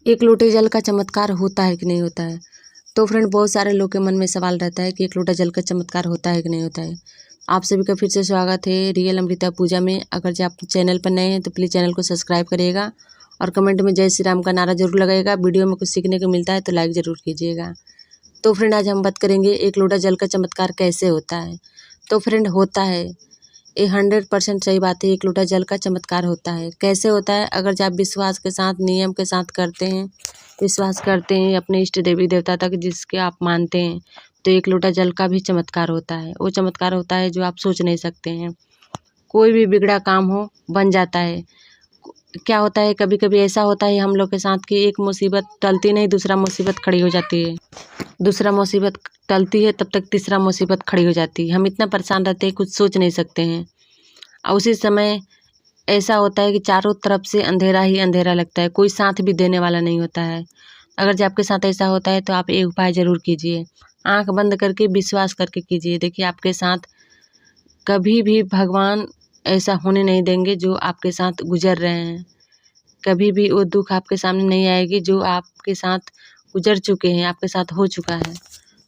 एक लोटे जल का चमत्कार होता है कि नहीं होता है। तो फ्रेंड, बहुत सारे लोग के मन में सवाल रहता है कि एक लोटा जल का चमत्कार होता है कि नहीं होता है। आप सभी का फिर से स्वागत है रियल अमृता पूजा में। अगर जो आप चैनल पर नए हैं तो प्लीज़ चैनल को सब्सक्राइब करिएगा और कमेंट में जय श्री राम का नारा जरूर लगाइएगा। वीडियो में कुछ सीखने को मिलता है तो लाइक ज़रूर कीजिएगा। तो फ्रेंड, आज हम बात करेंगे एक लोटा जल का चमत्कार कैसे होता है। तो फ्रेंड, होता है, ये 100% सही बात है। एक लोटा जल का चमत्कार होता है। कैसे होता है? अगर जब आप विश्वास के साथ, नियम के साथ करते हैं, विश्वास करते हैं अपने इष्ट देवी देवता तक जिसके आप मानते हैं, तो एक लोटा जल का भी चमत्कार होता है। वो चमत्कार होता है जो आप सोच नहीं सकते हैं। कोई भी बिगड़ा काम हो, बन जाता है। क्या होता है, कभी कभी ऐसा होता है हम लोग के साथ कि एक मुसीबत टलती नहीं, दूसरा मुसीबत खड़ी हो जाती है। दूसरा मुसीबत टलती है तब तक तीसरा मुसीबत खड़ी हो जाती है। हम इतना परेशान रहते हैं, कुछ सोच नहीं सकते हैं। और उसी समय ऐसा होता है कि चारों तरफ से अंधेरा ही अंधेरा लगता है, कोई साथ भी देने वाला नहीं होता है। अगर जब आपके साथ ऐसा होता है तो आप एक उपाय ज़रूर कीजिए। आंख बंद करके विश्वास करके कीजिए। देखिए, आपके साथ कभी भी भगवान ऐसा होने नहीं देंगे जो आपके साथ गुजर रहे हैं। कभी भी वो दुख आपके सामने नहीं आएगी जो आपके साथ गुजर चुके हैं, आपके साथ हो चुका है।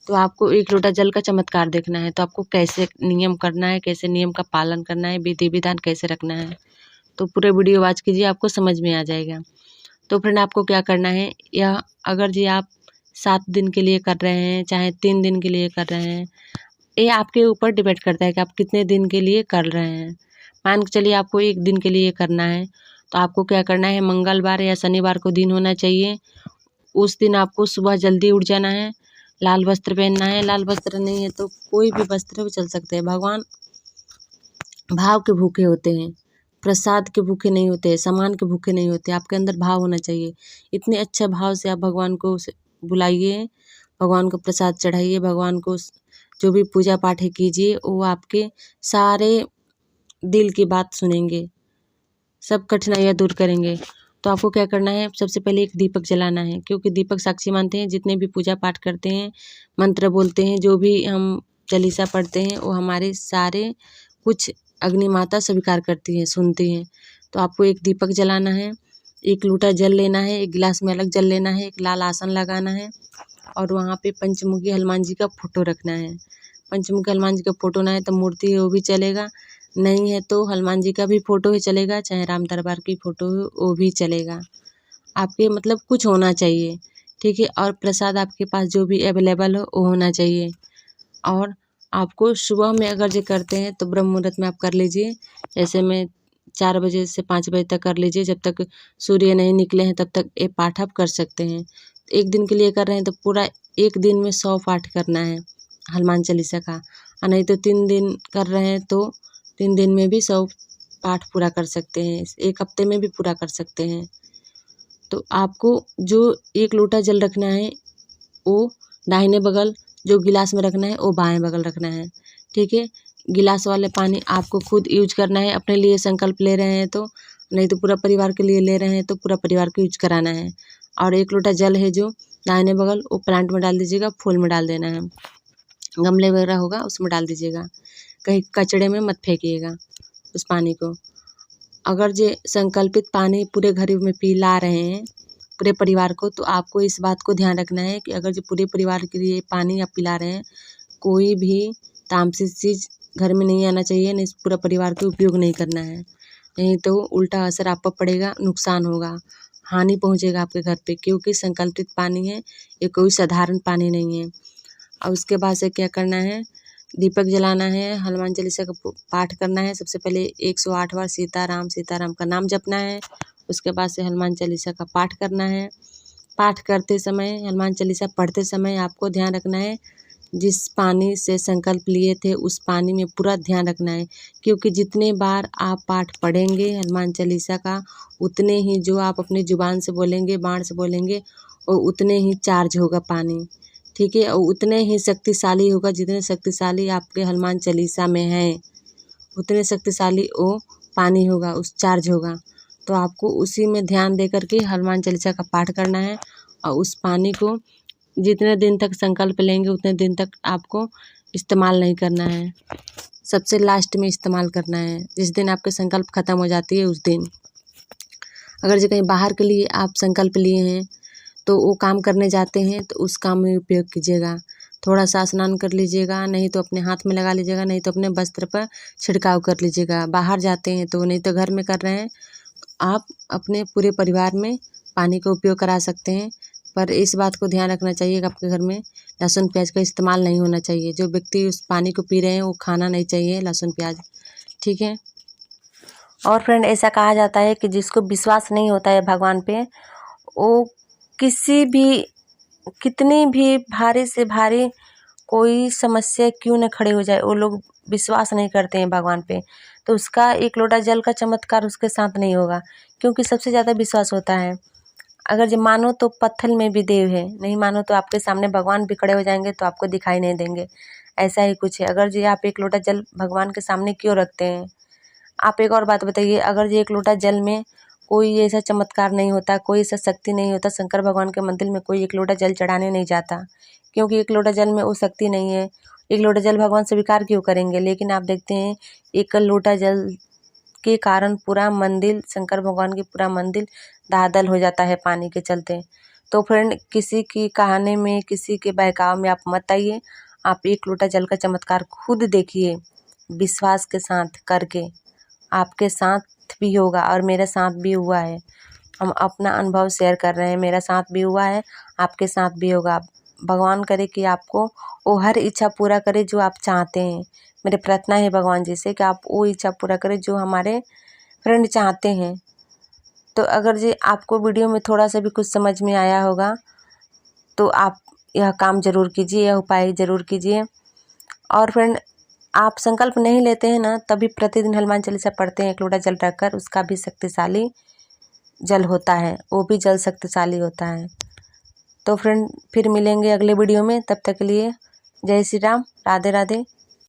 तो आपको एक लोटा जल का चमत्कार देखना है तो आपको कैसे नियम करना है, कैसे नियम का पालन करना है, विधि विधान कैसे रखना है, तो पूरे वीडियो वॉच कीजिए, आपको समझ में आ जाएगा। तो फ्रेंड, आपको क्या करना है, यह अगर जी आप 7 दिन के लिए कर रहे हैं, चाहे 3 दिन के लिए कर रहे हैं, ये आपके ऊपर डिपेंड करता है कि आप कितने दिन के लिए कर रहे हैं। मान के चलिए आपको 1 दिन के लिए करना है, तो आपको क्या करना है, मंगलवार या शनिवार को दिन होना चाहिए। उस दिन आपको सुबह जल्दी उठ जाना है, लाल वस्त्र पहनना है। लाल वस्त्र नहीं है तो कोई भी वस्त्र भी चल सकते हैं। भगवान भाव के भूखे होते हैं, प्रसाद के भूखे नहीं होते, सामान के भूखे नहीं होते। आपके अंदर भाव होना चाहिए। इतने अच्छे भाव से आप भगवान को बुलाइए, भगवान को प्रसाद चढ़ाइए, भगवान को जो भी पूजा पाठ है कीजिए, वो आपके सारे दिल की बात सुनेंगे, सब कठिनाइयाँ दूर करेंगे। तो आपको क्या करना है, सबसे पहले एक दीपक जलाना है, क्योंकि दीपक साक्षी मानते हैं। जितने भी पूजा पाठ करते हैं, मंत्र बोलते हैं, जो भी हम चालीसा पढ़ते हैं, वो हमारे सारे कुछ अग्नि माता स्वीकार करती हैं, सुनती हैं। तो आपको एक दीपक जलाना है, एक लोटा जल लेना है, एक गिलास में अलग जल लेना है, एक लाल आसन लगाना है और वहाँ पे पंचमुखी हनुमान जी का फोटो रखना है। पंचमुखी हनुमान जी का फोटो ना है तो मूर्ति है वो भी चलेगा, नहीं है तो हनुमान जी का भी फोटो ही चलेगा, चाहे राम दरबार की फोटो हो वो भी चलेगा। आपके मतलब कुछ होना चाहिए, ठीक है। और प्रसाद आपके पास जो भी अवेलेबल हो वो होना चाहिए। और आपको सुबह में अगर जो करते हैं तो ब्रह्म मुहूर्त में आप कर लीजिए। ऐसे में 4 बजे से 5 बजे तक कर लीजिए, जब तक सूर्य नहीं निकले हैं तब तक ये पाठ आप कर सकते हैं। एक दिन के लिए कर रहे हैं तो पूरा एक दिन में 100 पाठ करना है हनुमान चालीसा का। और नहीं तो 3 दिन कर रहे हैं तो 3 दिन में भी 100 पाठ पूरा कर सकते हैं, 1 हफ्ते में भी पूरा कर सकते हैं। तो आपको जो एक लोटा जल रखना है वो दाहिने बगल, जो गिलास में रखना है वो बाएं बगल रखना है, ठीक है। गिलास वाले पानी आपको खुद यूज करना है। अपने लिए संकल्प ले रहे हैं तो, नहीं तो पूरा परिवार के लिए ले रहे हैं तो पूरा परिवार को यूज कराना है। और एक लोटा जल है जो दाहिने बगल, वो प्लांट में डाल दीजिएगा, फूल में डाल देना है, गमले वगैरह होगा उसमें डाल दीजिएगा, कहीं कचड़े में मत फेंकिएगा उस पानी को। अगर जे संकल्पित पानी पूरे घर में पिला रहे हैं पूरे परिवार को, तो आपको इस बात को ध्यान रखना है कि अगर जो पूरे परिवार के लिए पानी आप पिला रहे हैं, कोई भी तामसिक चीज़ घर में नहीं आना चाहिए, नहीं पूरा परिवार को उपयोग नहीं करना है, नहीं तो उल्टा असर आप पर पड़ेगा, नुकसान होगा, हानि पहुंचेगा आपके घर पे, क्योंकि संकल्पित पानी है, ये कोई साधारण पानी नहीं है। और उसके बाद से क्या करना है, दीपक जलाना है, हनुमान चालीसा का पाठ करना है। सबसे पहले 108 बार सीताराम का नाम जपना है। उसके बाद से हनुमान चालीसा का पाठ करना है। पाठ करते समय, हनुमान चालीसा पढ़ते समय आपको ध्यान रखना है, जिस पानी से संकल्प लिए थे उस पानी में पूरा ध्यान रखना है, क्योंकि जितने बार आप पाठ पढ़ेंगे हनुमान चालीसा का, उतने ही जो आप अपनी जुबान से बोलेंगे, बाण से बोलेंगे, और उतने ही चार्ज होगा पानी, ठीक है। और उतने ही शक्तिशाली होगा, जितने शक्तिशाली आपके हनुमान चालीसा में हैं उतने शक्तिशाली वो पानी होगा, उस चार्ज होगा। तो आपको उसी में ध्यान दे करके हनुमान चालीसा का पाठ करना है। और उस पानी को जितने दिन तक संकल्प लेंगे उतने दिन तक आपको इस्तेमाल नहीं करना है, सबसे लास्ट में इस्तेमाल करना है, जिस दिन आपके संकल्प ख़त्म हो जाती है उस दिन। अगर जो कहीं बाहर के लिए आप संकल्प लिए हैं तो वो काम करने जाते हैं तो उस काम में उपयोग कीजिएगा। थोड़ा सा स्नान कर लीजिएगा, नहीं तो अपने हाथ में लगा लीजिएगा, नहीं तो अपने वस्त्र पर छिड़काव कर लीजिएगा। बाहर जाते हैं तो, नहीं तो घर में कर रहे हैं, आप अपने पूरे परिवार में पानी का उपयोग करा सकते हैं। पर इस बात को ध्यान रखना चाहिए कि आपके घर में लहसुन प्याज का इस्तेमाल नहीं होना चाहिए। जो व्यक्ति उस पानी को पी रहे हैं वो खाना नहीं चाहिए लहसुन प्याज, ठीक है। और फ्रेंड, ऐसा कहा जाता है कि जिसको विश्वास नहीं होता है भगवान पे, वो किसी भी, कितनी भी भारी से भारी कोई समस्या क्यों न खड़े हो जाए, वो लोग विश्वास नहीं करते हैं भगवान पे, तो उसका एक लोटा जल का चमत्कार उसके साथ नहीं होगा, क्योंकि सबसे ज़्यादा विश्वास होता है। अगर जो मानो तो पत्थर में भी देव है, नहीं मानो तो आपके सामने भगवान भी खड़े हो जाएंगे तो आपको दिखाई नहीं देंगे। ऐसा ही कुछ है। अगर जी आप एक लोटा जल भगवान के सामने क्यों रखते हैं? आप एक और बात बताइए, अगर जी एक लोटा जल में कोई ऐसा चमत्कार नहीं होता, कोई ऐसा शक्ति नहीं होता, शंकर भगवान के मंदिर में कोई एक लोटा जल चढ़ाने नहीं जाता, क्योंकि एक लोटा जल में वो शक्ति नहीं है। एक लोटा जल भगवान स्वीकार क्यों करेंगे? लेकिन आप देखते हैं एक लोटा जल के कारण पूरा मंदिर, शंकर भगवान की पूरा मंदिर दादल हो जाता है पानी के चलते। तो फ्रेंड, किसी की कहानी में, किसी के बहकाव में आप मत आइए। आप एक लोटा जल का चमत्कार खुद देखिए, विश्वास के साथ करके। आपके साथ भी होगा और मेरे साथ भी हुआ है। हम अपना अनुभव शेयर कर रहे हैं, मेरा साथ भी हुआ है, आपके साथ भी होगा। भगवान करे कि आपको वो हर इच्छा पूरा करे जो आप चाहते हैं। मेरी प्रार्थना है भगवान जी से कि आप वो इच्छा पूरा करें जो हमारे फ्रेंड चाहते हैं। तो अगर जी आपको वीडियो में थोड़ा सा भी कुछ समझ में आया होगा तो आप यह काम ज़रूर कीजिए, यह उपाय ज़रूर कीजिए। और फ्रेंड, आप संकल्प नहीं लेते हैं ना, तभी प्रतिदिन हनुमान चालीसा पढ़ते हैं एक लोटा जल रखकर, उसका भी शक्तिशाली जल होता है, वो भी जल शक्तिशाली होता है। तो फ्रेंड, फिर मिलेंगे अगले वीडियो में, तब तक के लिए जय श्री राम, राधे राधे।